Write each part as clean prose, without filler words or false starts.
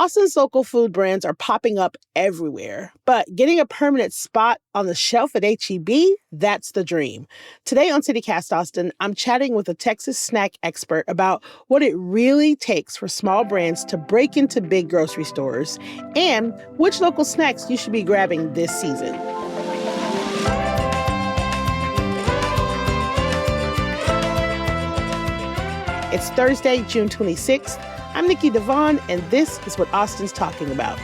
Austin's local food brands are popping up everywhere, but getting a permanent spot on the shelf at H-E-B, that's the dream. Today on CityCast Austin, I'm chatting with a Texas snack expert about what it really takes for small brands to break into big grocery stores and which local snacks you should be grabbing this season. It's Thursday, June 26th. I'm Nikki Devon, and this is what Austin's talking about.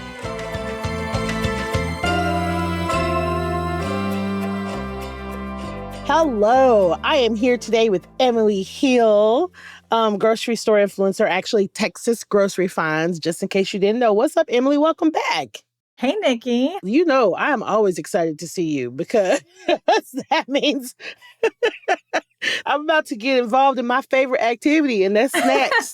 Hello, I am here today with Emily Hill, grocery store influencer, actually Texas Grocery Finds, just in case you didn't know. What's up, Emily? Welcome back. Hey, Nikki. You know, I'm always excited to see you because that means I'm about to get involved in my favorite activity, and that's snacks.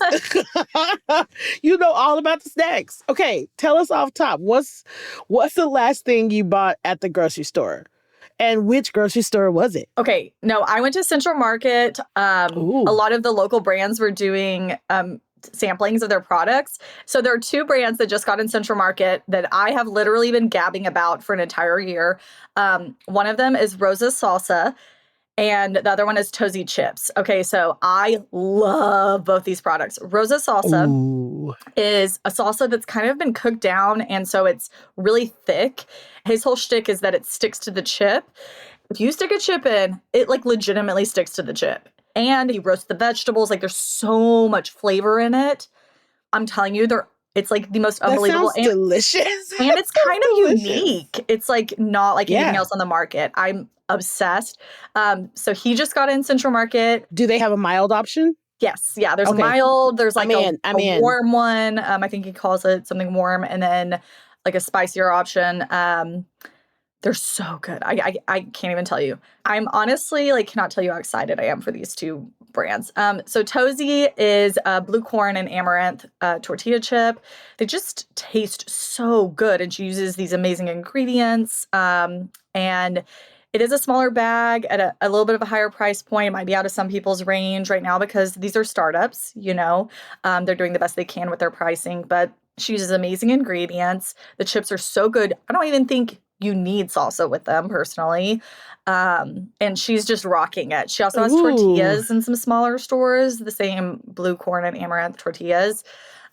You know all about the snacks. Okay, tell us off top. What's the last thing you bought at the grocery store? And which grocery store was it? Okay, no, I went to Central Market. A lot of the local brands were doing samplings of their products. So there are two brands that just got in Central Market that I have literally been gabbing about for an entire year. One of them is Rosa's Salsa, and the other one is Tozy Chips. Okay, so I love both these products. Rosa Salsa is a salsa that's kind of been cooked down, and so it's really thick. His whole shtick is that it sticks to the chip. If you stick a chip in, it like legitimately sticks to the chip. And he roasts the vegetables. Like there's so much flavor in it. I'm telling you, it's like the most unbelievable. That sounds delicious. And it's kind of unique. It's like not like anything else on the market. I'm obsessed. So he just got in Central Market. Do they have a mild option? Yes. Yeah. There's a mild. There's like a warm one. I think he calls it something warm. And then like a spicier option. They're so good. I can't even tell you. I'm honestly like cannot tell you how excited I am for these two brands. So Tozy is a blue corn and amaranth tortilla chip. They just taste so good. And she uses these amazing ingredients. And it is a smaller bag at a little bit of a higher price point. It might be out of some people's range right now because these are startups, you know. They're doing the best they can with their pricing. But she uses amazing ingredients. The chips are so good. I don't even think you need salsa with them personally. And she's just rocking it. She also has tortillas in some smaller stores, the same blue corn and amaranth tortillas.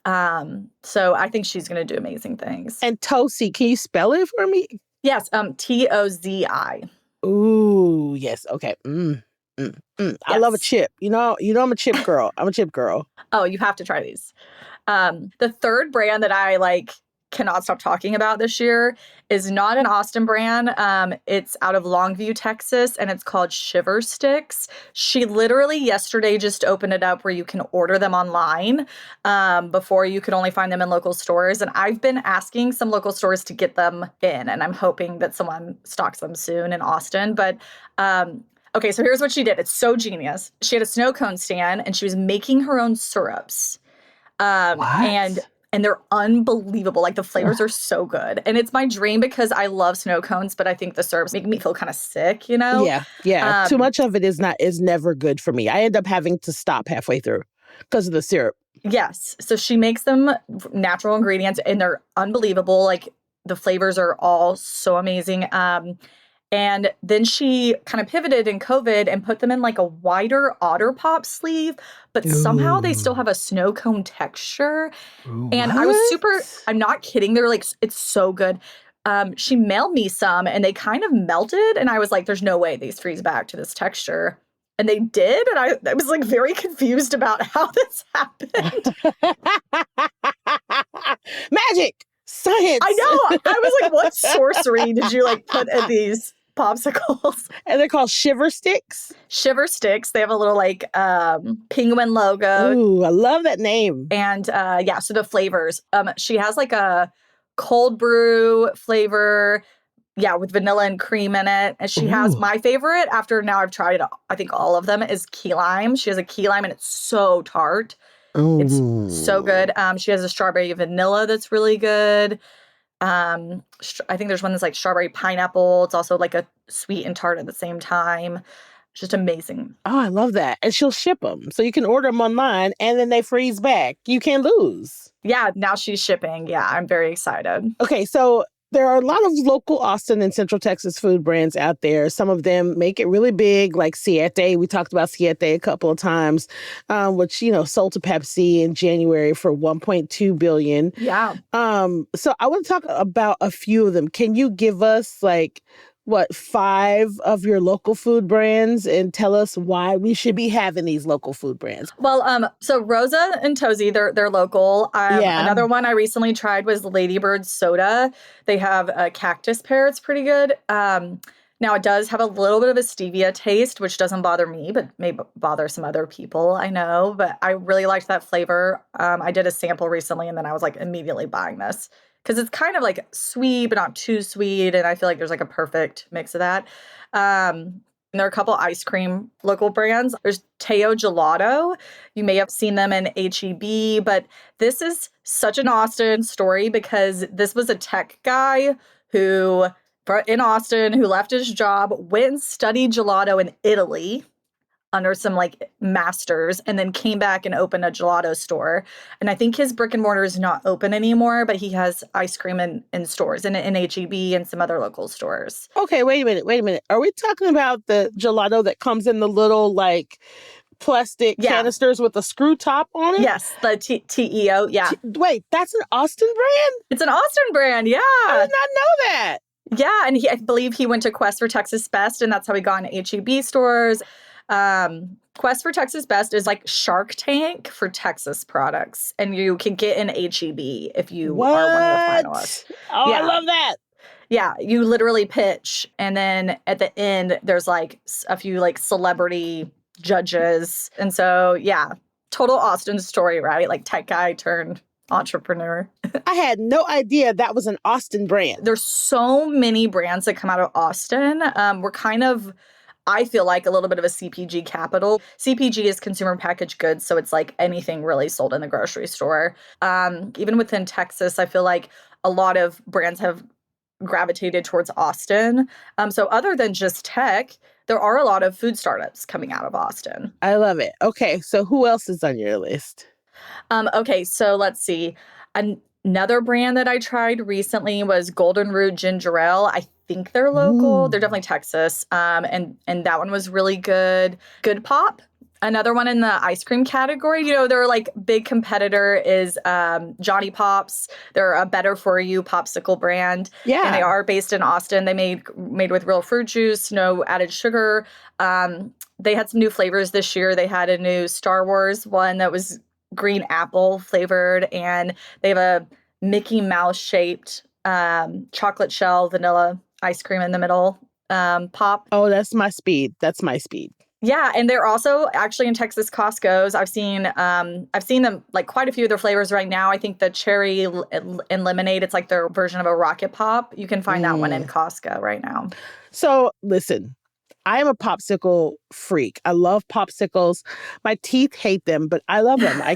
So I think she's going to do amazing things. And Tozy, can you spell it for me? Yes, Tozi. Ooh, yes. Okay. Yes. I love a chip. You know, I'm a chip girl. I'm a chip girl. Oh, you have to try these. The third brand that I cannot stop talking about this year is not an Austin brand. It's out of Longview, Texas, and it's called Shiver Sticks. She literally yesterday just opened it up where you can order them online. Before you could only find them in local stores. And I've been asking some local stores to get them in, and I'm hoping that someone stocks them soon in Austin. But okay, so here's what she did. It's so genius. She had a snow cone stand, and she was making her own syrups. And they're unbelievable. Like the flavors are so good. And it's my dream because I love snow cones, but I think the syrups make me feel kind of sick, you know? Yeah. Too much of it is never good for me. I end up having to stop halfway through because of the syrup. Yes. So she makes them natural ingredients and they're unbelievable. Like the flavors are all so amazing. And then she kind of pivoted in COVID and put them in like a wider Otter Pop sleeve, but somehow they still have a snow cone texture. And I was I'm not kidding. They're like, it's so good. She mailed me some and they kind of melted. And I was like, there's no way these freeze back to this texture. And they did. And I was like very confused about how this happened. Magic! Science! I know. I was like, what sorcery did you like put in these popsicles? And they're called Shiver Sticks? Shiver Sticks. They have a little like penguin logo. Ooh, I love that name. And so the flavors. She has like a cold brew flavor, with vanilla and cream in it. And she has my favorite after now I've tried I think all of them is key lime. She has a key lime and it's so tart. Ooh. It's so good. She has a strawberry vanilla that's really good. I think there's one that's like strawberry pineapple. It's also like a sweet and tart at the same time. Just amazing. Oh, I love that. And she'll ship them. So you can order them online and then they freeze back. You can't lose. Yeah, now she's shipping. Yeah, I'm very excited. Okay, so there are a lot of local Austin and Central Texas food brands out there. Some of them make it really big, like Siete. We talked about Siete a couple of times, which, sold to Pepsi in January for $1.2 billion. Yeah. So I want to talk about a few of them. Can you give us 5 of your local food brands and tell us why we should be having these local food brands? Well, so Rosa and Tozy, they're local. Another one I recently tried was Ladybird Soda. They have a cactus pear. It's pretty good. Now it does have a little bit of a stevia taste, which doesn't bother me, but may bother some other people, I know. But I really liked that flavor. I did a sample recently, and then I was immediately buying this. Because it's kind of sweet, but not too sweet. And I feel like there's a perfect mix of that. And there are a couple ice cream local brands. There's Teo Gelato. You may have seen them in H-E-B, but this is such an Austin story because this was a tech guy in Austin who left his job, went and studied gelato in Italy under some masters, and then came back and opened a gelato store. And I think his brick and mortar is not open anymore, but he has ice cream in stores and in H-E-B and some other local stores. Okay, wait a minute. Are we talking about the gelato that comes in the little plastic canisters with a screw top on it? Yes, the Teo, yeah. Wait, that's an Austin brand? It's an Austin brand, yeah. I did not know that. Yeah, and I believe he went to Quest for Texas Best, and that's how he got into H-E-B stores. Quest for Texas Best is Shark Tank for Texas products, and you can get an H-E-B if you are one of the finalists. Oh, yeah. I love that. Yeah, you literally pitch, and then at the end, there's a few celebrity judges. And so, yeah, total Austin story, right? Tech guy turned entrepreneur. I had no idea that was an Austin brand. There's so many brands that come out of Austin. We're kind of, I feel a little bit of a CPG capital. CPG is consumer packaged goods, so it's anything really sold in the grocery store. Even within Texas, I feel a lot of brands have gravitated towards Austin. So other than just tech, there are a lot of food startups coming out of Austin. I love it. Okay, so who else is on your list? Okay, so let's see. Another brand that I tried recently was Golden Root Ginger Ale. I think they're local. Ooh. They're definitely Texas. And that one was really good. Good Pop. Another one in the ice cream category. Their big competitor is Johnny Pops. They're a better for you popsicle brand. Yeah. And they are based in Austin. They made with real fruit juice, no added sugar. They had some new flavors this year. They had a new Star Wars one that was green apple flavored, and they have a Mickey Mouse shaped chocolate shell vanilla ice cream in the middle pop. Oh, that's my speed. Yeah, and they're also actually in Texas Costco's. I've seen them quite a few of their flavors right now. I think the cherry and lemonade, it's their version of a rocket pop. You can find that one in Costco right now. So listen, I am a popsicle freak. I love popsicles. My teeth hate them, but I love them. I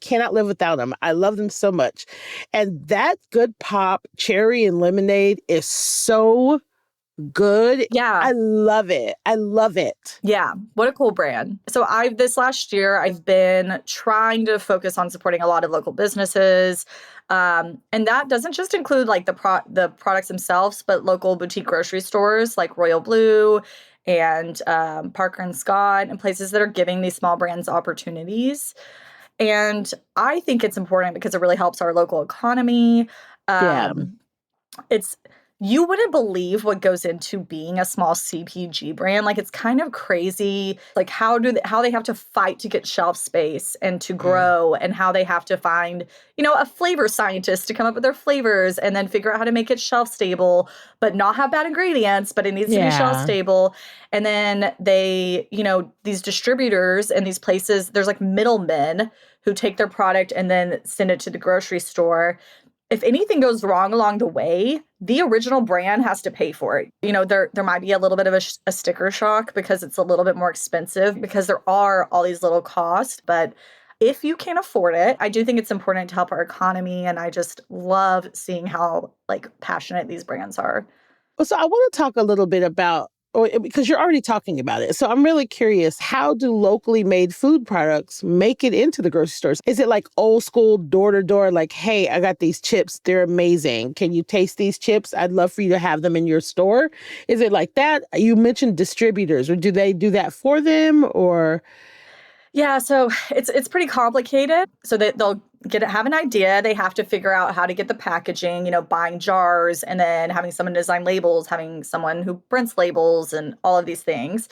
cannot live without them. I love them so much. And that Good Pop cherry and lemonade is so good. Yeah. I love it. Yeah. What a cool brand. So this last year, I've been trying to focus on supporting a lot of local businesses. And that doesn't just include the products themselves, but local boutique grocery stores like Royal Blue and Parker and Scott, and places that are giving these small brands opportunities. And I think it's important because it really helps our local economy. You wouldn't believe what goes into being a small CPG brand. It's kind of crazy, how they have to fight to get shelf space and to grow, and how they have to find, a flavor scientist to come up with their flavors and then figure out how to make it shelf stable, but not have bad ingredients, but it needs to be shelf stable. And then they, these distributors and these places, there's middlemen who take their product and then send it to the grocery store. If anything goes wrong along the way, the original brand has to pay for it. There might be a little bit of a sticker shock because it's a little bit more expensive because there are all these little costs. But if you can't afford it, I do think it's important to help our economy. And I just love seing how passionate these brands are. So I want to talk a little bit about because you're already talking about it. So I'm really curious, how do locally made food products make it into the grocery stores? Is it like old school door to door, like, hey, I got these chips. They're amazing. Can you taste these chips? I'd love for you to have them in your store. Is it like that? You mentioned distributors, or do they do that for them, or? Yeah, so it's pretty complicated. So they'll have an idea. They have to figure out how to get the packaging, buying jars, and then having someone design labels, having someone who prints labels, and all of these things.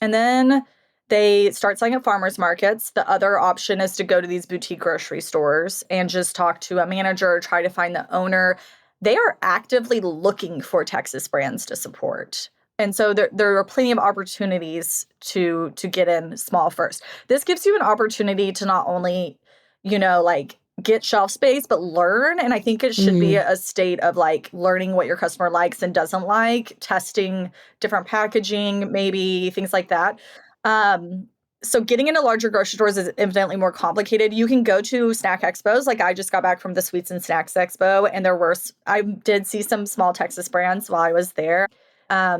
And then they start selling at farmers markets. The other option is to go to these boutique grocery stores and just talk to a manager, try to find the owner. They are actively looking for Texas brands to support. And so there are plenty of opportunities to get in small first. This gives you an opportunity to not only, get shelf space, but learn. And I think it should be a state of learning what your customer likes and doesn't like, testing different packaging, maybe things like that. So getting into larger grocery stores is infinitely more complicated. You can go to snack expos. Like I just got back from the Sweets and Snacks Expo, and I did see some small Texas brands while I was there.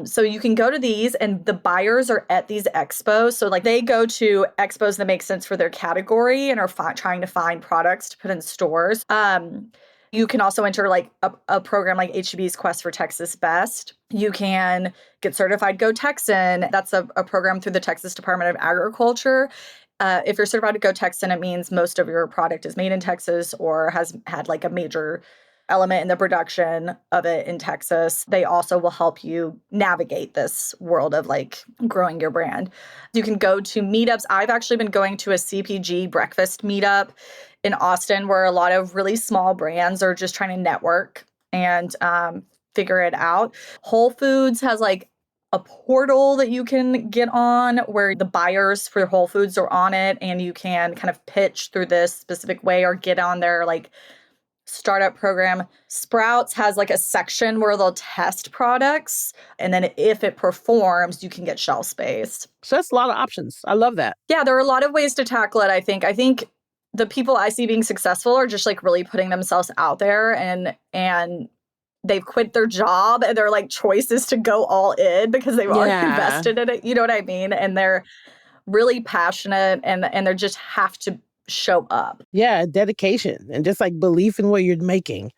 So you can go to these, and the buyers are at these expos. So they go to expos that make sense for their category and are trying to find products to put in stores. You can also enter a program like HEB's Quest for Texas Best. You can get certified Go Texan. That's a program through the Texas Department of Agriculture. If you're certified to Go Texan, it means most of your product is made in Texas or has had a major element in the production of it in Texas. They also will help you navigate this world of growing your brand. You can go to meetups. I've actually been going to a CPG breakfast meetup in Austin where a lot of really small brands are just trying to network and figure it out. Whole Foods has a portal that you can get on where the buyers for Whole Foods are on it, and you can kind of pitch through this specific way or get on their startup program. Sprouts has a section where they'll test products, and then if it performs, you can get shelf space. So that's a lot of options. I love that. Yeah, there are a lot of ways to tackle it, I think. I think the people I see being successful are just really putting themselves out there, and they've quit their job, and their choice is to go all in because they've already invested in it. You know what I mean? And they're really passionate, and they just have to show up. Yeah, dedication and just belief in what you're making.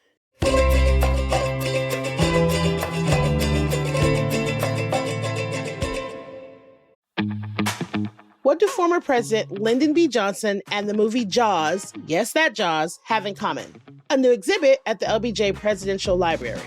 What do former President Lyndon B. Johnson and the movie Jaws, yes, that Jaws, have in common? A new exhibit at the LBJ Presidential Library.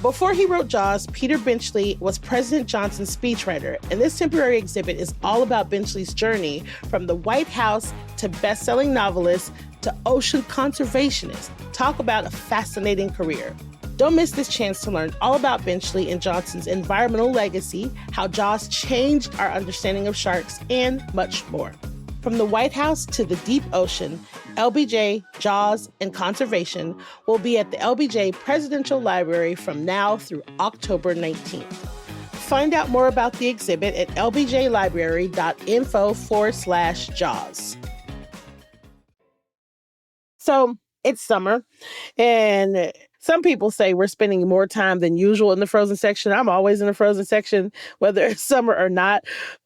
Before he wrote Jaws, Peter Benchley was President Johnson's speechwriter, and this temporary exhibit is all about Benchley's journey from the White House to best-selling novelist to ocean conservationist. Talk about a fascinating career. Don't miss this chance to learn all about Benchley and Johnson's environmental legacy, how Jaws changed our understanding of sharks, and much more. From the White House to the deep ocean, LBJ, Jaws, and Conservation will be at the LBJ Presidential Library from now through October 19th. Find out more about the exhibit at lbjlibrary.info/Jaws. So it's summer, and some people say we're spending more time than usual in the frozen section. I'm always in the frozen section, whether it's summer or not.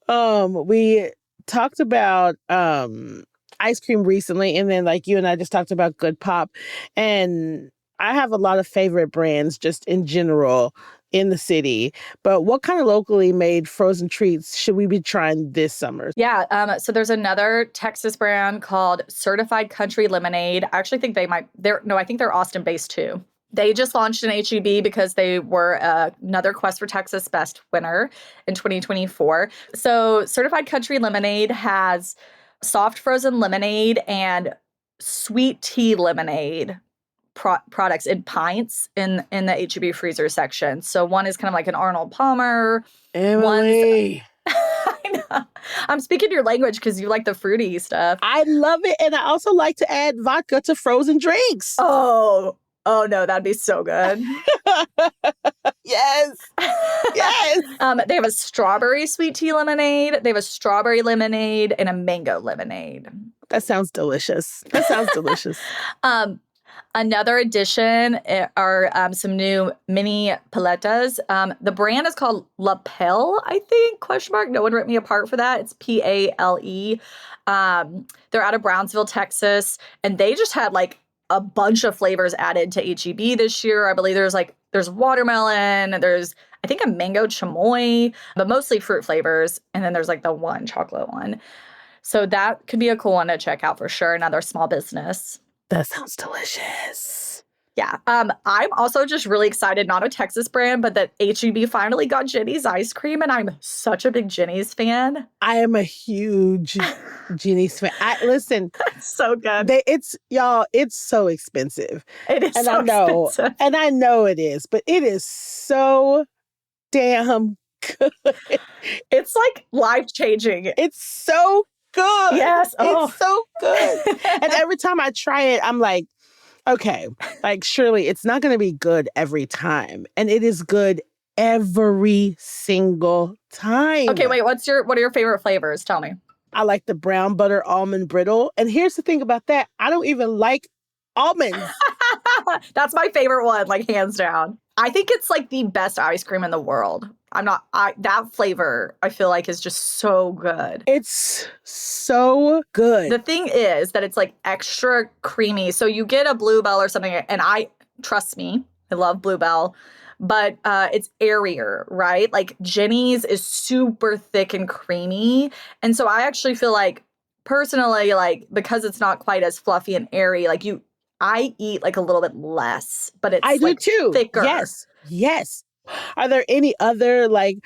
We talked about ice cream recently, and then you and I just talked about Good Pop. And I have a lot of favorite brands just in general in the city. But what kind of locally made frozen treats should we be trying this summer? Yeah, so there's another Texas brand called Certified Country Lemonade. I actually think I think they're Austin-based too. They just launched an HEB because they were another Quest for Texas Best winner in 2024. So Certified Country Lemonade has soft frozen lemonade and sweet tea lemonade products in pints in the HEB freezer section. So one is kind of like an Arnold Palmer. Emily. I know. I'm speaking your language because you like the fruity stuff. I love it. And I also like to add vodka to frozen drinks. Oh no, that'd be so good. Yes. Yes. They have a strawberry sweet tea lemonade. They have a strawberry lemonade and a mango lemonade. That sounds delicious. Another addition are some new mini paletas. The brand is called Lapel, I think, question mark. No one ripped me apart for that. It's Pale. They're out of Brownsville, Texas, and they just had like a bunch of flavors added to HEB this year. I believe there's watermelon, there's I think a mango chamoy, but mostly fruit flavors. And then there's like the one chocolate one. So that could be a cool one to check out for sure. Another small business. That sounds delicious. Yeah. I'm also just really excited, not a Texas brand, but that HEB finally got Jenny's ice cream. And I'm such a big Jenny's fan. I am a huge Jenny's fan. Listen. It's so good. It's so expensive. It is and so expensive. And I know it is, but it is so damn good. It's like life-changing. It's so good. Yes. It's so good. And every time I try it, I'm like, okay, like surely it's not going to be good every time. And it is good every single time. Okay, wait, what are your favorite flavors? Tell me. I like the brown butter almond brittle. And here's the thing about that. I don't even like almonds. That's my favorite one, like hands down. I think it's like the best ice cream in the world. That flavor, I feel like is just so good. It's so good. The thing is that it's like extra creamy. So you get a Bluebell or something, and trust me, I love Bluebell, but it's airier, right? Like Jenny's is super thick and creamy. And so I actually feel like personally, like because it's not quite as fluffy and airy, like I eat like a little bit less, but it's I do too. Thicker. Yes. Are there any other like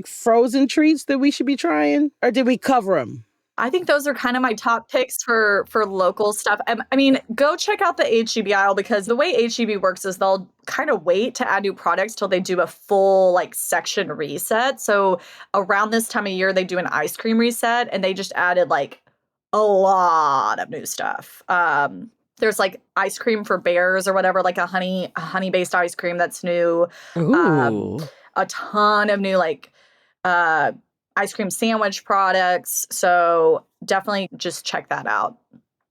frozen treats that we should be trying, or did we cover them? I think those are kind of my top picks for local stuff. I mean, go check out the HEB aisle because the way HEB works is they'll kind of wait to add new products till they do a full like section reset. So around this time of year, they do an ice cream reset, and they just added like a lot of new stuff. There's like ice cream for bears or whatever, like a honey-based ice cream that's new. Ooh. A ton of new like ice cream sandwich products. So definitely just check that out.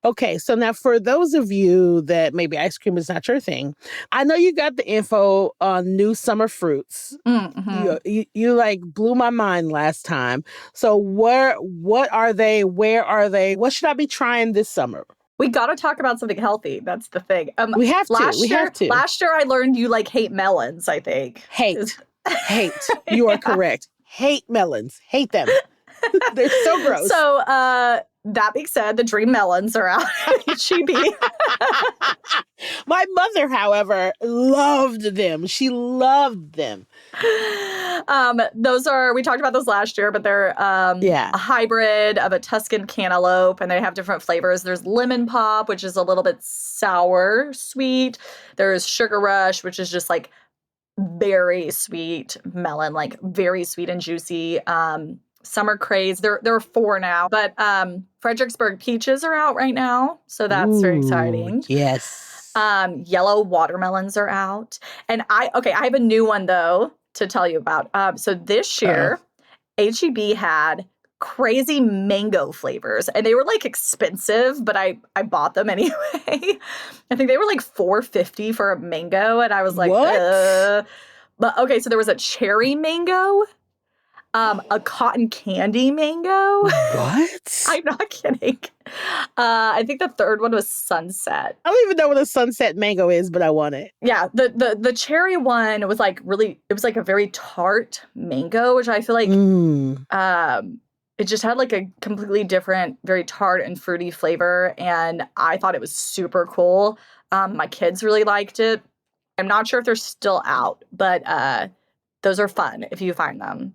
Okay, so now for those of you that maybe ice cream is not your thing, I know you got the info on new summer fruits. Mm-hmm. You like blew my mind last time. So what are they? Where are they? What should I be trying this summer? We got to talk about something healthy. That's the thing. We have to. Last year, I learned you like hate melons, I think. Hate. You are correct. Hate melons. Hate them. They're so gross. So that being said, the dream melons are out at HEB. My mother, however, loved them. She loved them. We talked about those last year, but they're a hybrid of a Tuscan cantaloupe, and they have different flavors. There's lemon pop, which is a little bit sour, sweet. There's sugar rush, which is just like very sweet melon, like very sweet and juicy. Summer craze. There are 4 now, but Fredericksburg peaches are out right now, so that's very exciting. Yes. Yellow watermelons are out, and I have a new one though to tell you about. So this year, HEB had crazy mango flavors, and they were like expensive, but I bought them anyway. I think they were like $4.50 for a mango, and I was like, what? But okay, so there was a cherry mango. A cotton candy mango. What? I'm not kidding. I think the third one was sunset. I don't even know what a sunset mango is, but I want it. Yeah, the cherry one was like it was like a very tart mango, which I feel like it just had like a completely different, very tart and fruity flavor, and I thought it was super cool. My kids really liked it. I'm not sure if they're still out, but those are fun if you find them.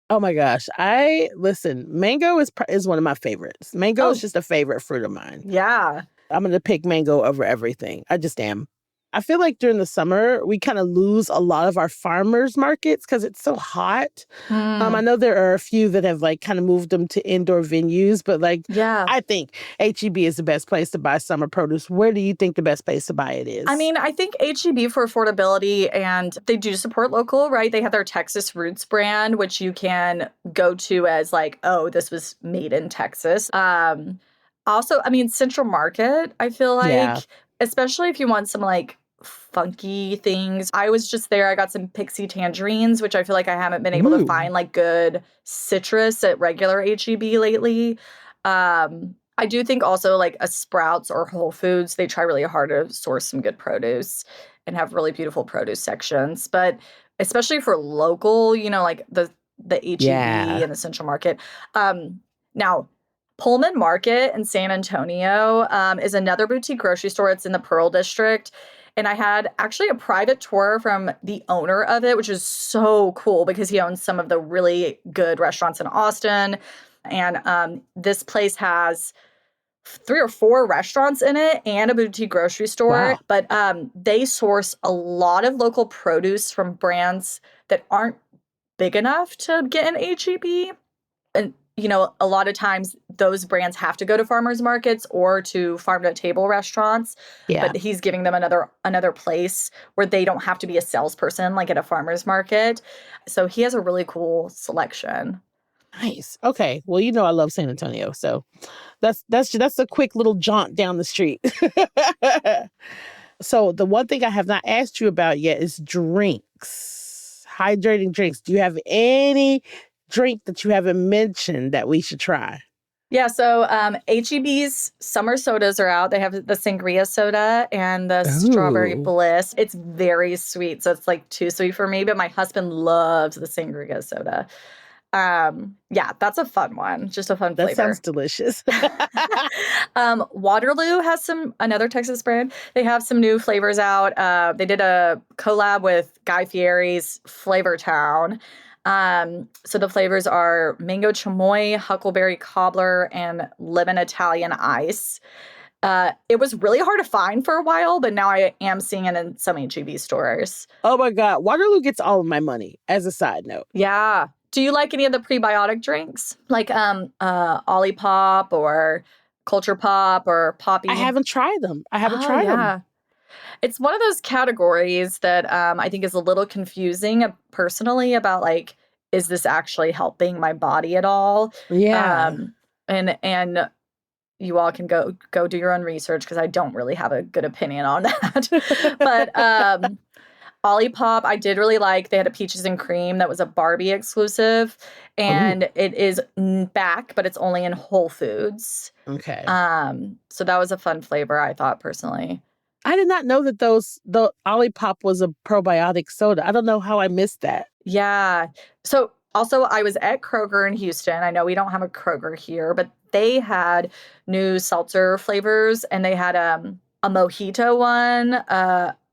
Oh my gosh. Mango is one of my favorites. Mango is just a favorite fruit of mine. Yeah. I'm going to pick mango over everything. I just am. I feel like during the summer, we kind of lose a lot of our farmers markets because it's so hot. I know there are a few that have like kind of moved them to indoor venues, but I think HEB is the best place to buy summer produce. Where do you think the best place to buy it is? I mean, I think HEB for affordability, and they do support local, right? They have their Texas Roots brand, which you can go to as like, oh, this was made in Texas. Also, I mean, Central Market, I feel like. especially if you want some like funky things. I was just there. I got some Pixie tangerines, which I feel like I haven't been able to find like good citrus at regular H-E-B lately. I do think also like a Sprouts or Whole Foods, they try really hard to source some good produce and have really beautiful produce sections. But especially for local, you know, like the H-E-B and the Central Market. Now, Pullman Market in San Antonio is another boutique grocery store. It's in the Pearl District. And I had actually a private tour from the owner of it, which is so cool because he owns some of the really good restaurants in Austin. And this place has 3 or 4 restaurants in it and a boutique grocery store. Wow. But they source a lot of local produce from brands that aren't big enough to get an H-E-B. And you know, a lot of times those brands have to go to farmers markets or to farm to table restaurants. Yeah. But he's giving them another place where they don't have to be a salesperson like at a farmer's market. So he has a really cool selection. Nice. Okay. Well, you know I love San Antonio, so that's a quick little jaunt down the street. So the one thing I have not asked you about yet is drinks. Hydrating drinks. Do you have any drink that you haven't mentioned that we should try? Yeah, so H-E-B's summer sodas are out. They have the Sangria soda and the Strawberry Bliss. It's very sweet, so it's like too sweet for me, but my husband loves the Sangria soda. Yeah, that's a fun one. Just a fun flavor. That sounds delicious. Waterloo has another Texas brand. They have some new flavors out. They did a collab with Guy Fieri's Flavor Town. So the flavors are mango chamoy, huckleberry cobbler, and lemon Italian ice. It was really hard to find for a while, but now I am seeing it in some H-E-B stores. Oh my God. Waterloo gets all of my money, as a side note. Yeah. Do you like any of the prebiotic drinks? Like Olipop or Culture Pop or Poppy? I haven't tried them. I haven't tried them. It's one of those categories that I think is a little confusing personally about like, is this actually helping my body at all? Yeah. And you all can go do your own research because I don't really have a good opinion on that. But Olipop, I did really like. They had a peaches and cream that was a Barbie exclusive, and it is back, but it's only in Whole Foods. Okay. So that was a fun flavor, I thought personally. I did not know that the Olipop was a probiotic soda. I don't know how I missed that. Yeah. So also I was at Kroger in Houston. I know we don't have a Kroger here, but they had new seltzer flavors, and they had a mojito one,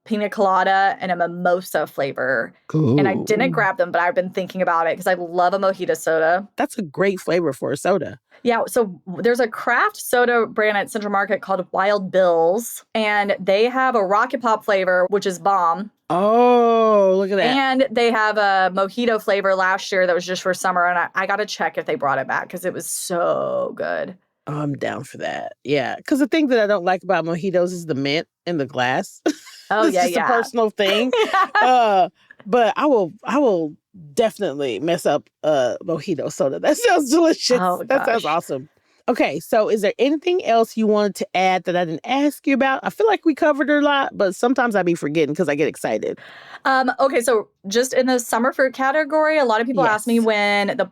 pina colada, and a mimosa flavor. Ooh. And I didn't grab them, but I've been thinking about it because I love a mojito soda. That's a great flavor for a soda. Yeah, so there's a craft soda brand at Central Market called Wild Bill's, and they have a Rocket Pop flavor, which is bomb. Oh, look at that. And they have a mojito flavor last year that was just for summer, and I got to check if they brought it back because it was so good. Oh, I'm down for that. Yeah, because the thing that I don't like about mojitos is the mint in the glass. Oh, it's just a personal thing. But I will definitely mess up mojito soda. That sounds delicious. Oh, that sounds awesome. Okay, so is there anything else you wanted to add that I didn't ask you about? I feel like we covered a lot, but sometimes I be forgetting because I get excited. Okay, so just in the summer fruit category, a lot of people ask me when the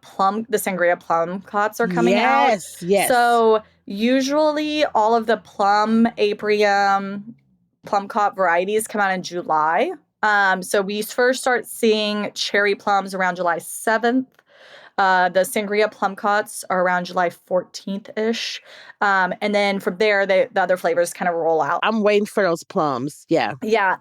Sangria plum cots are coming out. Yes. So usually all of the plum, Aprium, plum cot varieties come out in July. So we first start seeing cherry plums around July 7th. The Sangria plum cots are around July 14th-ish. And then from there, the other flavors kind of roll out. I'm waiting for those plums. Yeah. Yeah.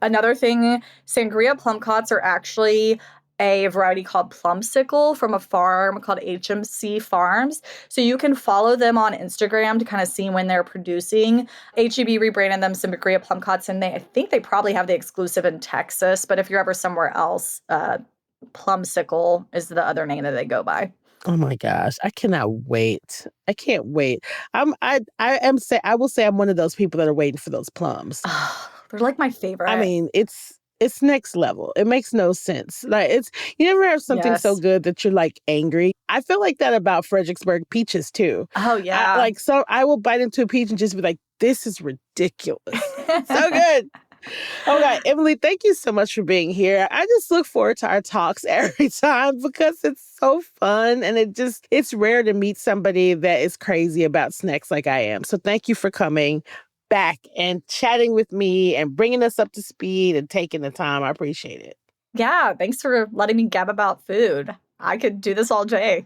Another thing, Sangria plum cots are actually a variety called Plumsicle from a farm called HMC Farms. So you can follow them on Instagram to kind of see when they're producing. H-E-B rebranded them Sangria plum cots, and I think they probably have the exclusive in Texas. But if you're ever somewhere else, Plumsicle is the other name that they go by. Oh my gosh, I cannot wait. I can't wait. I will say I'm one of those people that are waiting for those plums. Oh, they're like my favorite. I mean, it's next level. It makes no sense. Like you never have something so good that you're like angry. I feel like that about Fredericksburg peaches too. Oh yeah. So I will bite into a peach and just be like, this is ridiculous. So good. Okay, Emily, thank you so much for being here. I just look forward to our talks every time because it's so fun and it's rare to meet somebody that is crazy about snacks like I am. So thank you for coming back and chatting with me and bringing us up to speed and taking the time. I appreciate it. Yeah, thanks for letting me gab about food. I could do this all day.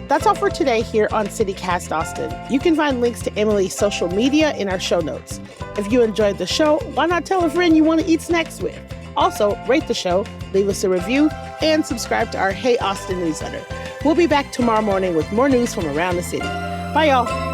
That's all for today here on CityCast Austin. You can find links to Emily's social media in our show notes. If you enjoyed the show, why not tell a friend you want to eat snacks with? Also, rate the show, leave us a review, and subscribe to our Hey Austin newsletter. We'll be back tomorrow morning with more news from around the city. Bye, y'all.